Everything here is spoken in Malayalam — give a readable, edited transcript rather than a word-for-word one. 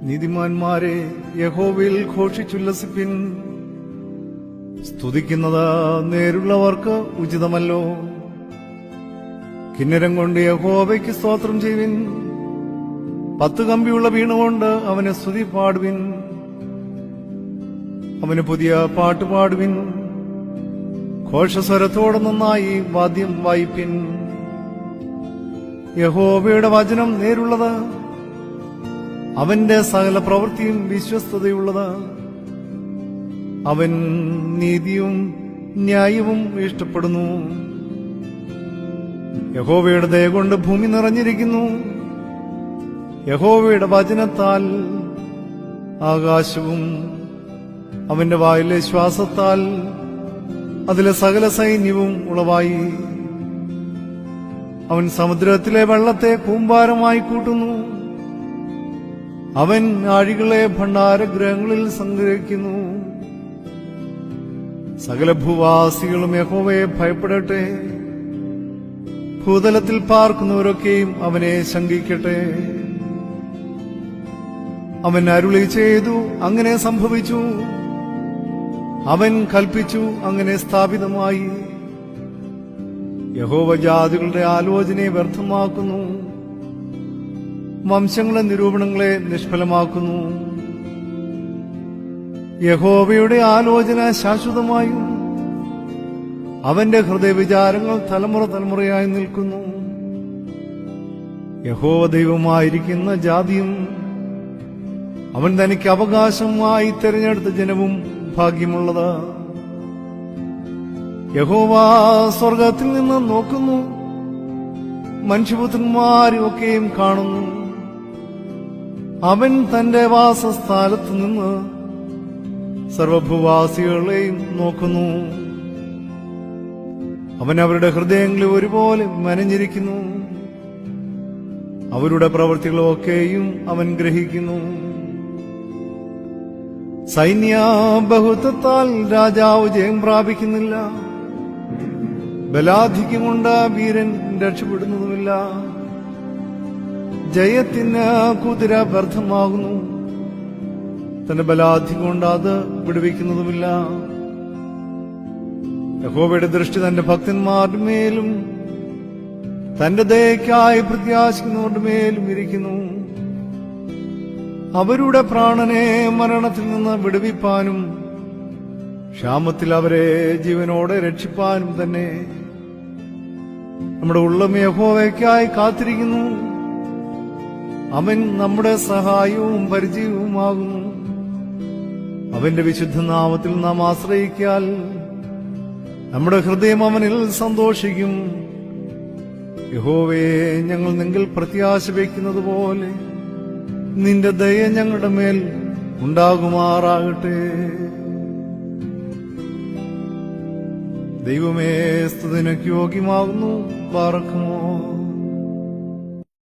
നീതിമാന്മാരെ യഹോവയിൽ ഘോഷിച്ചുല്ലസിപ്പിൻ. സ്തുതിക്കുന്നത് നേരുള്ളവർക്ക് ഉചിതമല്ലോ. കിന്നരം കൊണ്ട് യഹോവയ്ക്ക് സ്തോത്രം ചെയ്യുവിൻ. 10 കമ്പിയുള്ള വീണുകൊണ്ട് അവനെ സ്തുതി പാടുവിൻ. അവന് പുതിയ പാട്ട് പാടുവിൻ. ഘോഷസ്വരത്തോടെ നന്നായി വാദ്യം വായിപ്പിൻ. യഹോവയുടെ വചനം നേരുള്ളത്, അവന്റെ സകല പ്രവൃത്തിയും വിശ്വസ്തതയുള്ളത്. അവൻ നീതിയും ന്യായവും ഇഷ്ടപ്പെടുന്നു. യഹോവയുടെ ദയ കൊണ്ട് ഭൂമി നിറഞ്ഞിരിക്കുന്നു. യഹോവയുടെ വചനത്താൽ ആകാശവും അവന്റെ വായിലെ ശ്വാസത്താൽ അതിലെ സകല സൈന്യവും ഉളവായി. അവൻ സമുദ്രത്തിലെ വെള്ളത്തെ കൂമ്പാരമായി കൂട്ടുന്നു. അവൻ ആഴികളെ ഭണ്ഡാരഗൃഹങ്ങളിൽ സംഗ്രഹിക്കുന്നു. സകല ഭൂവാസികളും യഹോവയെ ഭയപ്പെടട്ടെ. ഭൂതലത്തിൽ പാർക്കുന്നവരൊക്കെയും അവനെ ശങ്കിക്കട്ടെ. അവൻ അരുളി ചെയ്തു, അങ്ങനെ സംഭവിച്ചു. അവൻ കൽപ്പിച്ചു, അങ്ങനെ സ്ഥാപിതമായി. യഹോവ ജാതികളുടെ ആലോചനയെ വ്യർത്ഥമാക്കുന്നു. വംശങ്ങളുടെ നിരൂപണങ്ങളെ നിഷ്ഫലമാക്കുന്നു. യഹോവയുടെ ആലോചന ശാശ്വതമായും അവന്റെ ഹൃദയവിചാരങ്ങൾ തലമുറ തലമുറയായി നിൽക്കുന്നു. യഹോവ ദൈവമായിരിക്കുന്ന ജാതിയും അവൻ തനിക്ക് അവകാശമായി തെരഞ്ഞെടുത്ത ജനവും ഭാഗ്യമുള്ളത്. യഹോവ സ്വർഗത്തിൽ നിന്ന് നോക്കുന്നു, മനുഷ്യപുത്രന്മാരെയൊക്കെയും കാണുന്നു. അവൻ തന്റെ വാസസ്ഥലത്ത് നിന്ന് സർവഭൂവാസികളെയും നോക്കുന്നു. അവൻ അവരുടെ ഹൃദയങ്ങളിൽ ഒരുപോലെ മനഞ്ഞിരിക്കുന്നു. അവരുടെ പ്രവൃത്തികളൊക്കെയും അവൻ ഗ്രഹിക്കുന്നു. സൈന്യ ബഹുത്വത്താൽ രാജാവ് ജയം പ്രാപിക്കുന്നില്ല. ബലാധിക്യം കൊണ്ട് വീരൻ രക്ഷപ്പെടുന്നതുമില്ല. ജയത്തിന് കുതിര വ്യർത്ഥമാകുന്നു. തന്റെ ബലാധിക്യം കൊണ്ട് അത് വിടുവിക്കുന്നതുമില്ല. യഹോവയുടെ ദൃഷ്ടി തന്റെ ഭക്തന്മാരുടെ മേലും തന്റെ ദയയ്ക്കായി പ്രത്യാശിക്കുന്നവരുടെ മേലും ഇരിക്കുന്നു. അവരുടെ പ്രാണനെ മരണത്തിൽ നിന്ന് വിടുവിപ്പാനും ക്ഷാമത്തിൽ അവരെ ജീവനോടെ രക്ഷിപ്പാനും തന്നെ. നമ്മുടെ ഉള്ളം യഹോവയ്ക്കായി കാത്തിരിക്കുന്നു. അവൻ നമ്മുടെ സഹായവും പരിചയവുമാകുന്നു. അവന്റെ വിശുദ്ധ നാമത്തിൽ നാം ആശ്രയിക്കാൽ നമ്മുടെ ഹൃദയം അവനിൽ സന്തോഷിക്കും. യഹോവേ, ഞങ്ങൾ നിങ്കിൽ പ്രത്യാശ വയ്ക്കുന്നത് പോലെ നിന്റെ ദയ ഞങ്ങളുടെ മേൽ ഉണ്ടാകുമാറാകട്ടെ. ദൈവമേ, സ്തുതിനക്ക് യോഗ്യമാകുന്നു. ബാറക്കുമോ.